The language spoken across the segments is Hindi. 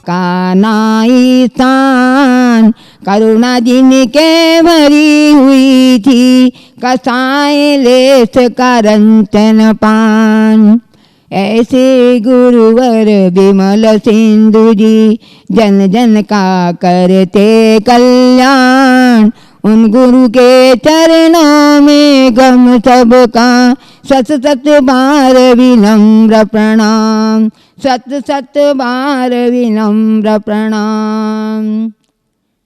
का नाई स्थान, करुणा जिनके भरी हुई थी, कसाय लेस करंचन पान। ऐसे गुरुवर विमल सिंधु जी, जन जन का करते कल्याण। उन गुरु के चरणों में गम सबका, सत सत बार विनम्र प्रणाम, सत सत बार विनम्र प्रणाम।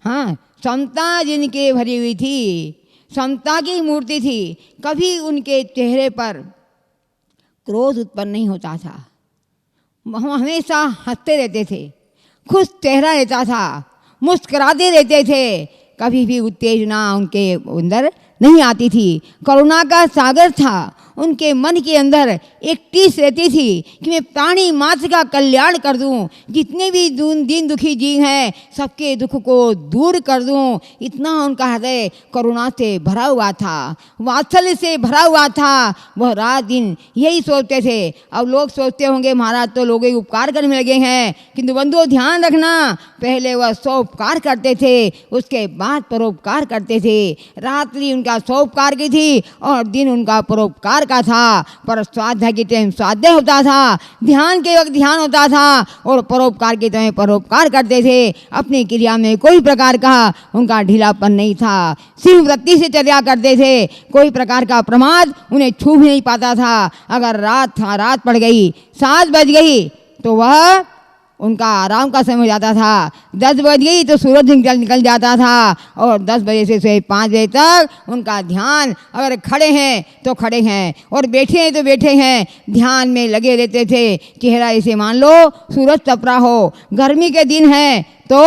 हाँ, समता जिनके भरी हुई थी, समता की मूर्ति थी, कभी उनके चेहरे पर क्रोध उत्पन्न नहीं होता था। हम हमेशा हंसते रहते थे, खुश चेहरा रहता था, मुस्कुराते रहते थे, कभी भी उत्तेजना उनके अंदर नहीं आती थी। करुणा का सागर था उनके मन के अंदर, एक टीस रहती थी कि मैं प्राणी मात्र का कल्याण कर दूं, जितने भी दीन दुखी जीव हैं सबके दुख को दूर कर दूं। इतना उनका हृदय करुणा से भरा हुआ था, वात्सल्य से भरा हुआ था। वह रात दिन यही सोचते थे। अब लोग सोचते होंगे महाराज तो लोगों के उपकार करने में लगे हैं, किंतु बंधुओं ध्यान रखना, पहले वह सौपकार करते थे, उसके बाद परोपकार करते थे। रात्रि उनका सौपकार की थी और दिन उनका परोपकार का था। पर स्वाध्याय के टाइम स्वाध्याय होता था, ध्यान के वक्त ध्यान होता था और परोपकार के टाइम परोपकार करते थे। अपनी क्रिया में कोई प्रकार का उनका ढीलापन नहीं था, सिंह वृत्ति से चर्या करते थे। कोई प्रकार का प्रमाद उन्हें छू भी नहीं पाता था। अगर रात पड़ गई, 7 बज गई तो वह उनका आराम का समय हो जाता था। 10 बज गई तो सूरज निकल जाता था और 10 बजे से 5 बजे तक उनका ध्यान, अगर खड़े हैं तो खड़े हैं और बैठे हैं तो बैठे हैं, ध्यान में लगे रहते थे। चेहरा ऐसे मान लो सूरज तप रहा हो, गर्मी के दिन है तो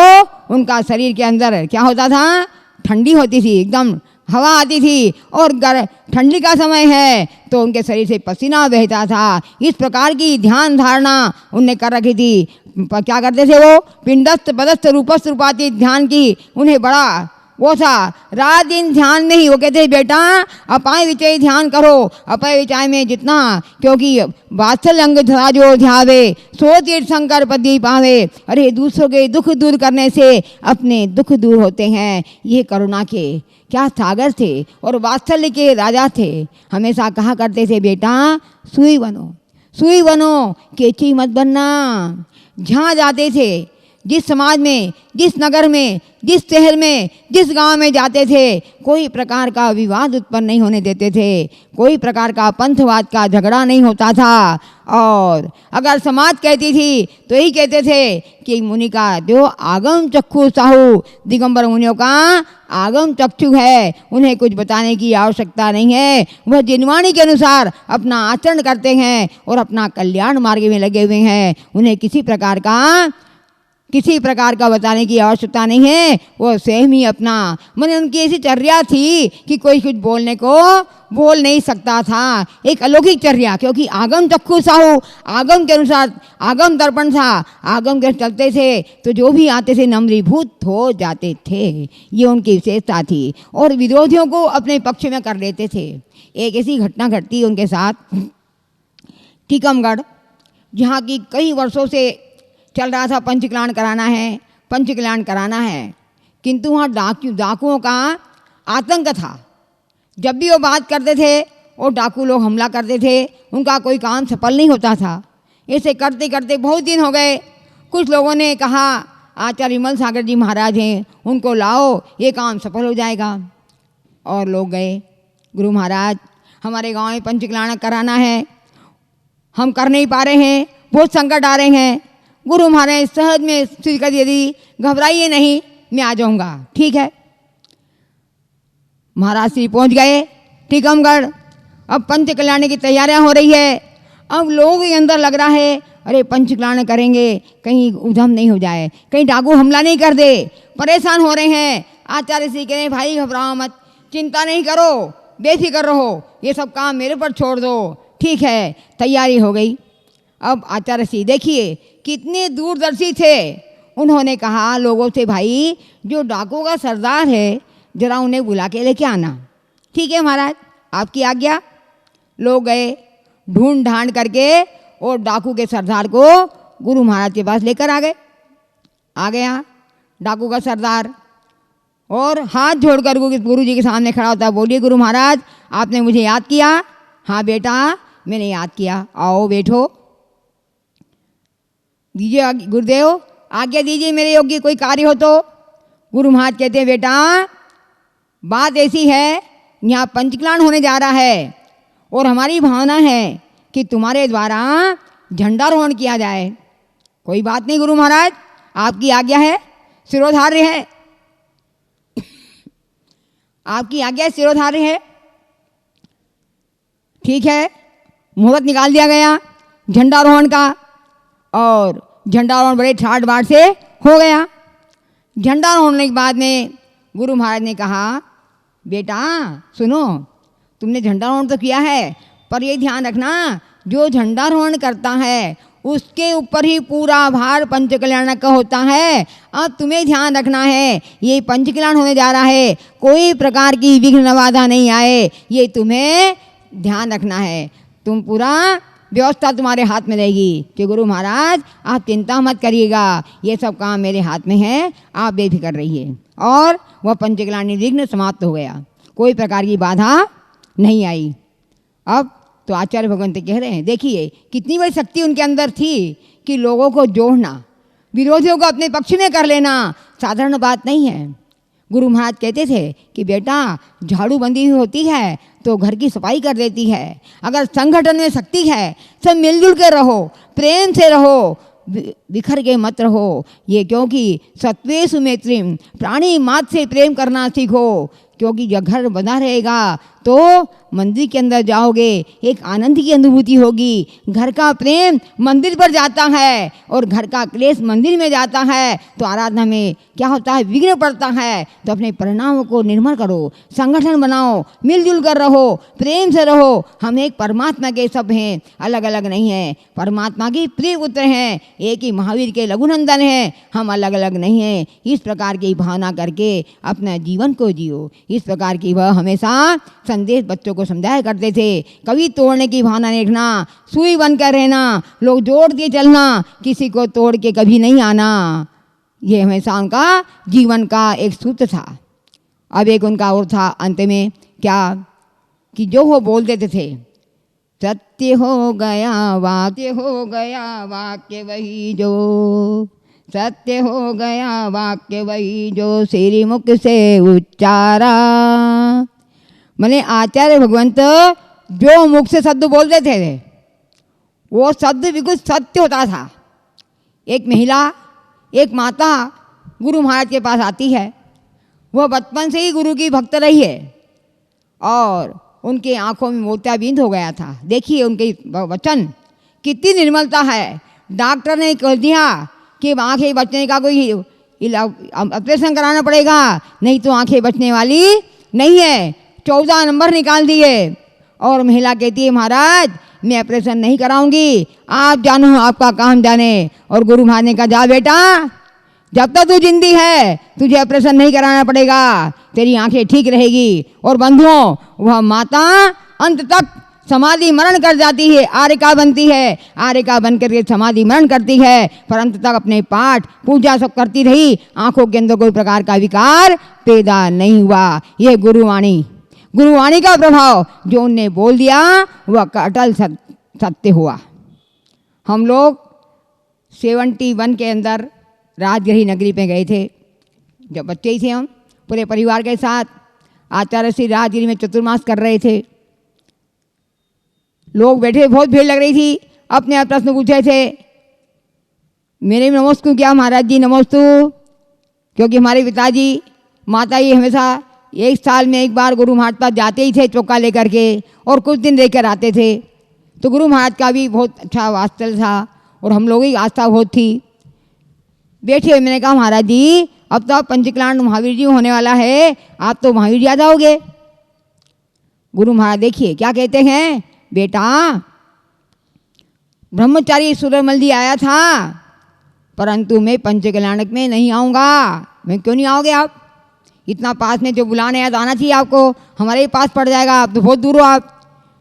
उनका शरीर के अंदर क्या होता था, ठंडी होती थी, एकदम हवा आती थी, और ठंडी का समय है तो उनके शरीर से पसीना बहता था। इस प्रकार की ध्यान धारणा उनने कर रखी थी। क्या करते थे वो, पिंडस्थ पदस्थ रूपस्थ रूपाती ध्यान की उन्हें बड़ा वो था। रात दिन ध्यान में ही वो कहते बेटा अपाय विचय ध्यान करो, अपाय विचय में जितना, क्योंकि वात्सल्य अंग धरा जो ध्यावे, सो तीर्थंकर पदी पावे। अरे दूसरों के दुख दूर करने से अपने दुख दूर होते हैं। ये करुणा के क्या सागर थे और वात्सल्य के राजा थे। हमेशा कहा करते थे बेटा सुई बनो, केची मत बनना। जहाँ जाते थे, जिस समाज में, जिस नगर में, जिस शहर में, जिस गांव में जाते थे, कोई प्रकार का विवाद उत्पन्न नहीं होने देते थे, कोई प्रकार का पंथवाद का झगड़ा नहीं होता था। और अगर समाज कहती थी तो यही कहते थे कि मुनि का जो आगम चक्षु साहू, दिगंबर मुनियों का आगम चक्षु है, उन्हें कुछ बताने की आवश्यकता नहीं है। वह जिनवाणी के अनुसार अपना आचरण करते हैं और अपना कल्याण मार्ग में लगे हुए हैं। उन्हें किसी प्रकार का बताने की आवश्यकता नहीं है। वो स्वयं ही अपना, मैंने उनकी ऐसी चर्या थी कि कोई कुछ बोलने को बोल नहीं सकता था। एक अलौकिक चर्या, क्योंकि आगम चक्षु साहू, आगम के अनुसार आगम दर्पण था, आगम के चलते थे तो जो भी आते थे नम्रीभूत हो जाते थे। ये उनकी विशेषता थी और विरोधियों को अपने पक्ष में कर लेते थे। एक ऐसी घटना घटती उनके साथ टीकमगढ़, जहाँ की कई वर्षों से चल रहा था पंचकल्याण कराना है, किंतु वहाँ डाकुओं का आतंक था। जब भी वो बात करते थे वो डाकू लोग हमला करते थे, उनका कोई काम सफल नहीं होता था। ऐसे करते करते बहुत दिन हो गए। कुछ लोगों ने कहा आचार्य विमल सागर जी महाराज हैं, उनको लाओ, ये काम सफल हो जाएगा। और लोग गए, गुरु महाराज हमारे गांव में पंचकल्याण कराना है, हम कर नहीं पा रहे हैं, बहुत संकट आ रहे हैं। गुरु महाराज सहज में स्वीकार दे दी, घबराइए नहीं, मैं आ जाऊंगा। ठीक है, महाराज श्री पहुंच गए टीकमगढ़। अब पंचकल्याण की तैयारियां हो रही है। अब लोगों के अंदर लग रहा है अरे पंचकल्याण करेंगे, कहीं उधम नहीं हो जाए, कहीं डाकू हमला नहीं कर दे। परेशान हो रहे हैं। आचार्य श्री कह रहे भाई घबराओ मत, चिंता नहीं करो, बेफिक्र रहो, ये सब काम मेरे पर छोड़ दो। ठीक है, तैयारी हो गई। अब आचार्य श्री देखिए कितने दूरदर्शी थे। उन्होंने कहा लोगों से भाई जो डाकुओं का सरदार है जरा उन्हें बुला के लेके आना। ठीक है महाराज, आपकी आज्ञा। लोग गए, ढूंढ ढांड करके और डाकू के सरदार को गुरु महाराज के पास लेकर आ गए। आ गया डाकू का सरदार और हाथ जोड़कर गुरु जी के सामने खड़ा होता है। बोलिए गुरु महाराज, आपने मुझे याद किया? हाँ बेटा, मैंने याद किया, आओ बैठो। दीजिए गुरुदेव, आज्ञा दीजिए, मेरे योग्य कोई कार्य हो तो। गुरु महाराज कहते हैं, बेटा बात ऐसी है, यहाँ पंचकल्याण होने जा रहा है और हमारी भावना है कि तुम्हारे द्वारा झंडारोहण किया जाए। कोई बात नहीं गुरु महाराज, आपकी आज्ञा है, सिरोधार्य है, आपकी आज्ञा सिरोधार्य है। ठीक है, मुहूर्त निकाल दिया गया झंडारोहण का और झंडारोहण बड़े ठाट बाट से हो गया। झंडारोहण होने के बाद में गुरु महाराज ने कहा, बेटा सुनो, तुमने झंडारोहण तो किया है, पर ये ध्यान रखना, जो झंडारोहण करता है उसके ऊपर ही पूरा भार पंचकल्याण का होता है। अब तुम्हें ध्यान रखना है, ये पंचकल्याण होने जा रहा है, कोई प्रकार की विघ्न बाधा नहीं आए, ये तुम्हें ध्यान रखना है। तुम पूरा व्यवस्था तुम्हारे हाथ में रहेगी कि गुरु महाराज आप चिंता मत करिएगा, ये सब काम मेरे हाथ में है, आप बेफिक्र रहिए। और वह पंचकल्याण निर्विघ्न समाप्त हो गया, कोई प्रकार की बाधा नहीं आई। अब तो आचार्य भगवंत कह रहे हैं, देखिए कितनी बड़ी शक्ति उनके अंदर थी कि लोगों को जोड़ना, विरोधियों को अपने पक्ष में कर लेना साधारण बात नहीं है। गुरु महाराज कहते थे कि बेटा झाड़ू बंदी हुई होती है तो घर की सफाई कर देती है। अगर संगठन में शक्ति है, सब मिलजुल के रहो, प्रेम से रहो, बिखर के मत रहो। ये क्योंकि सत्वेषु मैत्रीम, प्राणी मात्र से प्रेम करना सीखो, क्योंकि जब घर बना रहेगा तो मंदिर के अंदर जाओगे, एक आनंद की अनुभूति होगी। घर का प्रेम मंदिर पर जाता है और घर का क्लेश मंदिर में जाता है तो आराधना में क्या होता है, विघ्न पड़ता है। तो अपने परिणामों को निर्मल करो, संगठन बनाओ, मिलजुल कर रहो, प्रेम से रहो। हम एक परमात्मा के सब हैं, अलग अलग नहीं हैं, परमात्मा की प्रिय पुत्र हैं, एक ही महावीर के लघुनंदन हैं, हम अलग अलग नहीं हैं। इस प्रकार की भावना करके अपना जीवन को जियो। इस प्रकार की वह हमेशा संदेश बच्चों को समझाया करते थे। कभी तोड़ने की भावना नहीं रखना, सुई बनकर रहना, लोग जोड़ के चलना, किसी को तोड़ के कभी नहीं आना। ये हमेशा उनका जीवन का एक सूत्र था। अब एक उनका और था अंत में क्या कि जो वो बोल देते थे, सत्य हो गया वाक्य, हो गया वाक्य वही जो, सत्य हो गया वाक्य वही जो श्री मुख से उच्चारा। मैंने आचार्य भगवंत जो मुख से शब्द बोल देते थे वो शब्द बिल्कुल सत्य होता था। एक महिला, एक माता गुरु महाराज के पास आती है, वह बचपन से ही गुरु की भक्त रही है और उनके आंखों में मोतियाबिंद हो गया था। देखिए उनके वचन कितनी निर्मलता है। डॉक्टर ने कह दिया कि आंखें बचने का कोई ऑपरेशन कराना पड़ेगा, नहीं तो आंखें बचने वाली नहीं है। 14 नंबर निकाल दिए और महिला कहती है, महाराज मैं ऑपरेशन नहीं कराऊंगी, आप जानो, आपका काम जाने। और गुरु महाराज ने कहा, जा बेटा, जब तक तू जिंदी है तुझे ऑपरेशन नहीं कराना पड़ेगा, तेरी आंखें ठीक रहेगी। और बंधुओं, वह माता अंत तक समाधि मरण कर जाती है, आर्यका बनती है, आर्यका बन करके समाधि मरण करती है, पर अंत तक अपने पाठ पूजा सब करती रही, आंखों के अंदर कोई प्रकार का विकार पैदा नहीं हुआ। यह गुरुवाणी का प्रभाव जो उनने बोल दिया वह अटल सत्य हुआ। हम लोग 71 के अंदर राजगृह नगरी पे गए थे, जब बच्चे ही थे हम, पूरे परिवार के साथ आचार्य श्री राजगृह में चतुर्मास कर रहे थे। लोग बैठे, बहुत भीड़ लग रही थी, अपने आप प्रश्न पूछे थे। मेरे में नमोस्तु क्या महाराज जी, नमोस्तु, क्योंकि हमारे पिताजी माता जी हमेशा 1 साल में एक बार गुरु महाराज पास जाते ही थे चौका लेकर के, और कुछ दिन रहकर आते थे। तो गुरु महाराज का भी बहुत अच्छा वात्सल्य था और हम लोगों की आस्था बहुत थी। बैठे, मैंने कहा महाराज जी अब तो आप पंचकल्याण महावीर जी होने वाला है, आप तो महावीर जी आ जाओगे। गुरु महाराज देखिए क्या कहते हैं, बेटा ब्रह्मचारी सूरजमल जी आया था, परंतु मैं पंचकल्याणक में नहीं आऊँगा। मैं क्यों नहीं आओगे आप, इतना पास में जो बुलाने आया तो आना चाहिए आपको, हमारे ही पास पड़ जाएगा, आप तो बहुत दूर हो आप।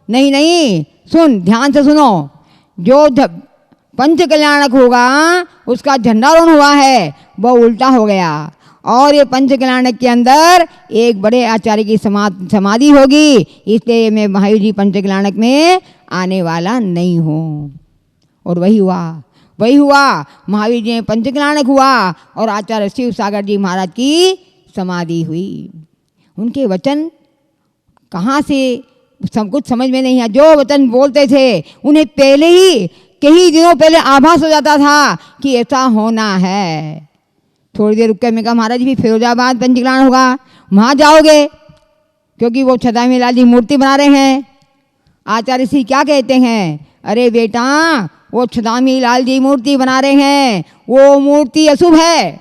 नहीं नहीं, सुन, ध्यान से सुनो, जो पंच कल्याणक होगा उसका झंडारोहण हुआ है वो उल्टा हो गया। और ये पंच कल्याणक के अंदर एक बड़े आचार्य की समाधि होगी, इसलिए मैं महावीर जी पंच कल्याणक में आने वाला नहीं हूँ। और वही हुआ महावीर जी में पंच कल्याणक हुआ और आचार्य शिव सागर जी महाराज की समाधि हुई। उनके वचन कहाँ से सब कुछ समझ में नहीं आया। जो वचन बोलते थे उन्हें पहले ही कई दिनों पहले आभास हो जाता था कि ऐसा होना है। थोड़ी देर रुक कर मैं कहा महाराज जी फिरोजाबाद पंचकल्याण होगा, वहाँ जाओगे? क्योंकि वो छदामी लाल जी मूर्ति बना रहे हैं। आचार्य श्री क्या कहते हैं, अरे बेटा वो छदामी लाल जी मूर्ति बना रहे हैं, वो मूर्ति अशुभ है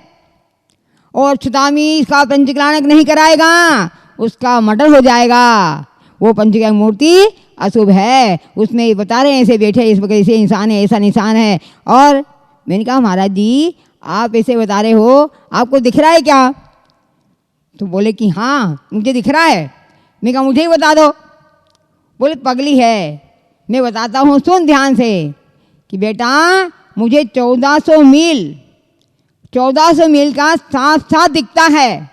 और छदामी का पंचकल्याणक नहीं कराएगा, उसका मर्डर हो जाएगा। वो पंचकल्याणक मूर्ति अशुभ है, उसमें ये बता रहे हैं ऐसे बैठे इस वक्त ऐसे इंसान है, ऐसा निशान है। और मैंने कहा महाराज जी आप ऐसे बता रहे हो, आपको दिख रहा है क्या? तो बोले कि हाँ मुझे दिख रहा है। मैं कहा मुझे ही बता दो। बोले पगली है, मैं बताता हूँ सुन ध्यान से कि बेटा मुझे 1400 मील का साफ साफ दिखता है,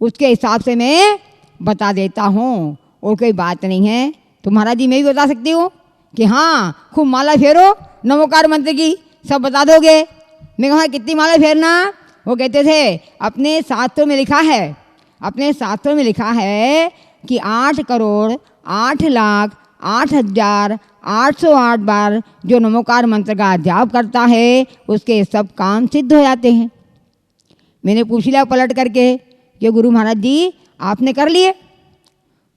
उसके हिसाब से मैं बता देता हूँ और कोई बात नहीं है। तो महाराज जी मैं भी बता सकती हूँ कि हाँ खूब माला फेरो नमोकार मंत्र की, सब बता दोगे? मैं कहा कितनी माला फेरना? वो कहते थे अपने शास्त्रों में लिखा है कि 8,08,08,808 बार जो नमोकार मंत्र का जाप करता है उसके सब काम सिद्ध हो जाते हैं। मैंने पूछ लिया पलट करके कि गुरु महाराज जी आपने कर लिए?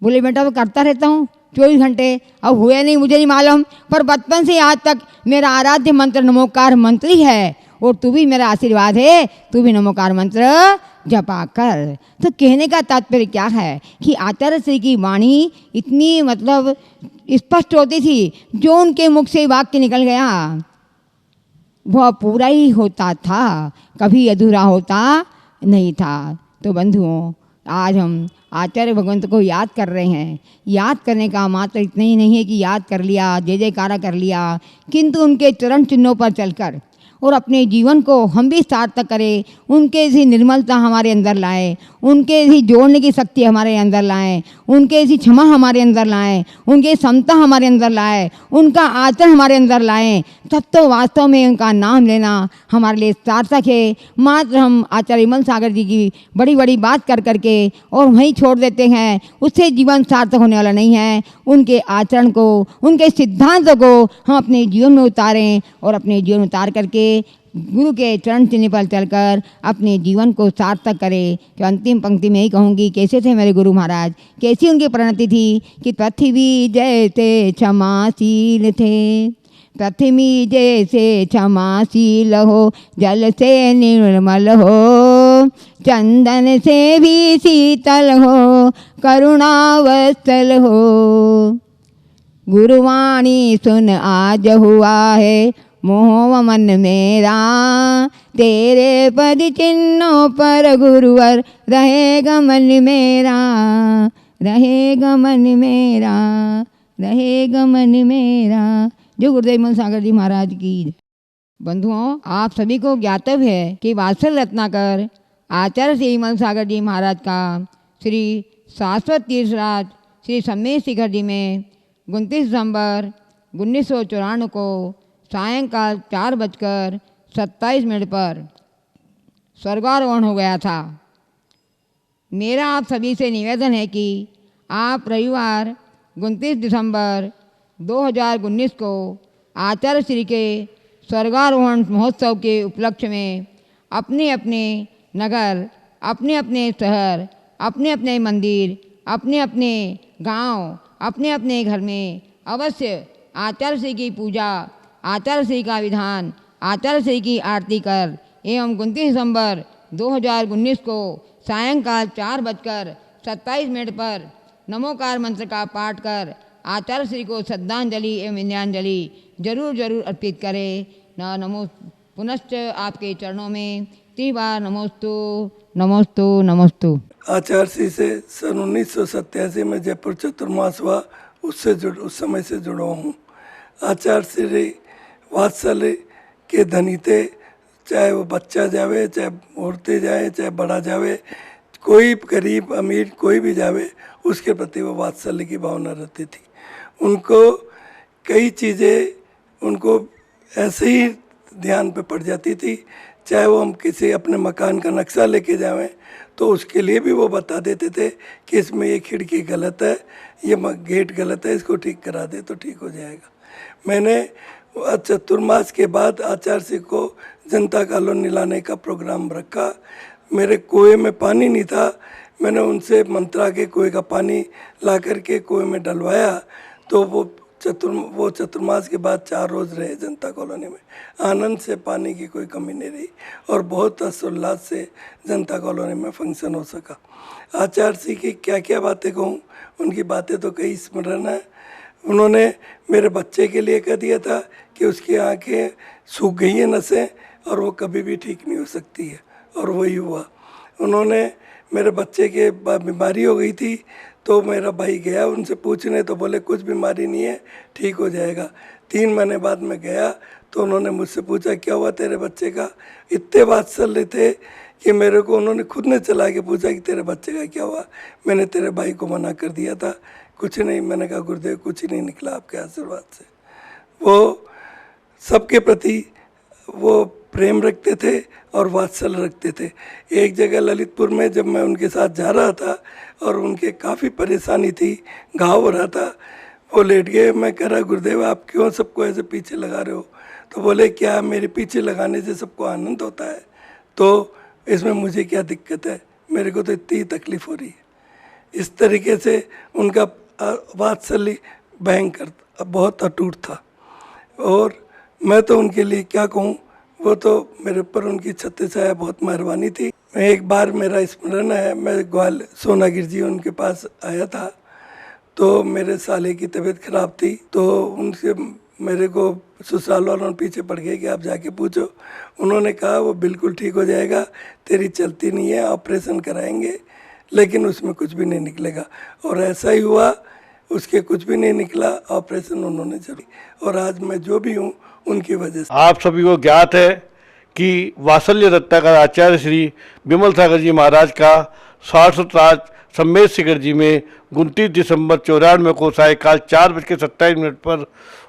बोले बेटा मैं करता रहता हूँ 24 घंटे, अब हुए नहीं मुझे नहीं मालूम, पर बचपन से आज तक मेरा आराध्य मंत्र नमोकार मंत्र ही है और तू भी मेरा आशीर्वाद है, तू भी नमोकार मंत्र जपा कर। तो कहने का तात्पर्य क्या है कि आचार्य श्री की वाणी इतनी मतलब स्पष्ट होती थी, जो उनके मुख से वाक्य निकल गया वह पूरा ही होता था, कभी अधूरा होता नहीं था। तो बंधुओं आज हम आचार्य भगवंत को याद कर रहे हैं। याद करने का मात्र इतना ही नहीं है कि याद कर लिया, जय जयकारा कर लिया, किंतु उनके चरण चिन्हों पर चलकर और अपने जीवन को हम भी सार्थक करें, उनके ऐसी निर्मलता हमारे अंदर लाएं, उनके ऐसी जोड़ने की शक्ति हमारे अंदर लाएं, उनके ऐसी क्षमा हमारे अंदर लाएं, उनके समता हमारे अंदर लाएं, उनका आचरण हमारे अंदर लाएं, तब तो वास्तव में उनका नाम लेना हमारे लिए सार्थक है। मात्र हम आचार्य विमल सागर जी की बड़ी बड़ी बात कर करके और वहीं छोड़ देते हैं, उससे जीवन सार्थक होने वाला नहीं है। उनके आचरण को, उनके सिद्धांतों को हम अपने जीवन में उतारें और अपने जीवन में उतार करके गुरु के चरण चिन्ह पर चलकर अपने जीवन को सार्थक करें। तो अंतिम पंक्ति में ही कहूँगी कैसे थे मेरे गुरु महाराज, कैसी उनकी परिणति थी कि पृथ्वी जैसे क्षमाशील थे, पृथ्वी जैसे क्षमाशील हो, जल से निर्मल हो, चंदन से भी शीतल हो, करुणावत्सल हो। गुरुवाणी सुन आज हुआ है मोह मन मेरा, तेरे पद चिन्हों पर गुरुवर रहेगा मन मेरा, रहेगा मन मेरा, रहेगा मन मेरा। जो गुरुदेव विमल सागर जी महाराज की। बंधुओं आप सभी को ज्ञातव्य है कि वात्सल रत्नाकर आचार्य श्री विमल सागर जी महाराज का श्री शाश्वत तीर्थराज श्री सम्मेद शिखर जी में 29 दिसंबर 1994 को सायंकाल 4:27 पर स्वर्गारोहण हो गया था। मेरा आप सभी से निवेदन है कि आप रविवार 29 दिसंबर 2019 को आचार्य श्री के स्वर्गारोहण महोत्सव के उपलक्ष्य में अपने अपने नगर, अपने अपने शहर, अपने अपने मंदिर, अपने अपने गांव, अपने अपने घर में अवश्य आचार्य श्री की पूजा, आचार्य श्री का विधान, आचार्य श्री की आरती कर एवं 29 दिसंबर 2019 को सायंकाल 4:27 पर नमोकार मंत्र का पाठ कर आचार्य श्री को श्रद्धांजलि एवं विनयान्जलि जरूर जरूर अर्पित करें। नमो पुनश्च आपके चरणों में 3 बार नमोस्तु नमोस्तु नमोस्तु। आचार्य श्री से सन 1987 में जयपुर चतुर्मास हुआ, उस समय से जुड़ा हूँ। आचार्य श्री वात्सल्य के धनी थे। चाहे वो बच्चा जावे, चाहे औरतें जाए, चाहे बड़ा जावे, कोई गरीब अमीर कोई भी जावे, उसके प्रति वो वात्सल्य की भावना रहती थी। उनको कई चीज़ें उनको ऐसे ही ध्यान पे पड़ जाती थी। चाहे वो हम किसी अपने मकान का नक्शा लेके जावें तो उसके लिए भी वो बता देते थे कि इसमें ये खिड़की गलत है, ये गेट गलत है, इसको ठीक करा दे तो ठीक हो जाएगा। मैंने चतुर्मास के बाद आचार्य सिंह को जनता कॉलोनी लाने का प्रोग्राम रखा। मेरे कुएं में पानी नहीं था, मैंने उनसे मंत्रा के कुएं का पानी ला करके कुएं में डलवाया। तो वो चतुर्मास के बाद 4 रोज़ रहे जनता कॉलोनी में। आनंद से पानी की कोई कमी नहीं रही और बहुत हर्षोल्लास से जनता कॉलोनी में फंक्शन हो सका। आचार्य सिंह की क्या क्या बातें कहूँ, उनकी बातें तो कई स्मरण है। उन्होंने मेरे बच्चे के लिए कह दिया था कि उसकी आंखें सूख गई हैं नसें और वो कभी भी ठीक नहीं हो सकती है, और वही हुआ। उन्होंने मेरे बच्चे के बीमारी हो गई थी तो मेरा भाई गया उनसे पूछने, तो बोले कुछ बीमारी नहीं है, ठीक हो जाएगा। 3 महीने बाद मैं गया तो उन्होंने मुझसे पूछा क्या हुआ तेरे बच्चे का। इतने वात्सल्य थे कि मेरे को उन्होंने खुद ने चला के पूछा कि तेरे बच्चे का क्या हुआ। मैंने तेरे भाई को मना कर दिया था, कुछ नहीं। मैंने कहा गुरुदेव कुछ ही नहीं निकला आपके आशीर्वाद से। वो सबके प्रति वो प्रेम रखते थे और वात्सल्य रखते थे। एक जगह ललितपुर में जब मैं उनके साथ जा रहा था और उनके काफ़ी परेशानी थी, घाव हो रहा था, वो लेट गए। मैं कह रहा गुरुदेव आप क्यों सबको ऐसे पीछे लगा रहे हो। तो बोले क्या मेरे पीछे लगाने से सबको आनंद होता है, तो इसमें मुझे क्या दिक्कत है, मेरे को तो इतनी तकलीफ हो रही है। इस तरीके से उनका वात्सल्य भयंकर बहुत अटूट था। और मैं तो उनके लिए क्या कहूँ, वो तो मेरे ऊपर उनकी छत्र छाया बहुत मेहरबानी थी। एक बार मेरा स्मरण है, मैं ग्वाल सोनागिर जी उनके पास आया था, तो मेरे साले की तबीयत खराब थी, तो उनसे मेरे को ससुराल वालों पीछे पड़ गए कि आप जाके पूछो। उन्होंने कहा वो बिल्कुल ठीक हो जाएगा, तेरी चलती नहीं है, ऑपरेशन कराएंगे। लेकिन उसमें कुछ भी नहीं निकलेगा, और ऐसा ही हुआ। उसके कुछ भी नहीं निकला, ऑपरेशन उन्होंने जरूर। और आज मैं जो भी हूँ उनकी वजह से। आप सभी को ज्ञात है कि वात्सल्य रत्नाकर आचार्य श्री विमल सागर जी महाराज का शाश्वत राज सम्मेद शिखर जी में 29 दिसंबर 94 को सायकाल 4:27 पर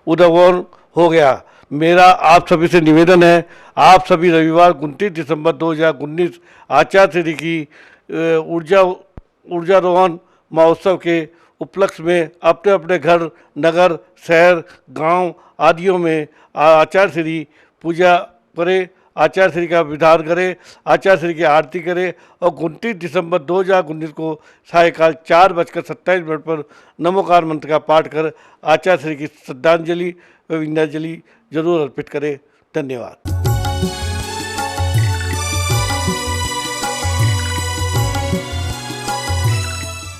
उद्भवन हो गया। मेरा आप सभी से निवेदन है, आप सभी रविवार 29 दिसंबर 2019 आचार्य श्री की ऊर्जारोहण महोत्सव के उपलक्ष्य में अपने अपने घर, नगर, शहर, गांव आदियों में आचार्य श्री पूजा करें, आचार्य श्री का विधान करें, आचार्य श्री की आरती करें और 29 दिसंबर 2019 को सायकाल 4:27 पर नमोकार मंत्र का पाठ कर आचार्य श्री की श्रद्धांजलि व विंध्याजलि जरूर अर्पित करें। धन्यवाद।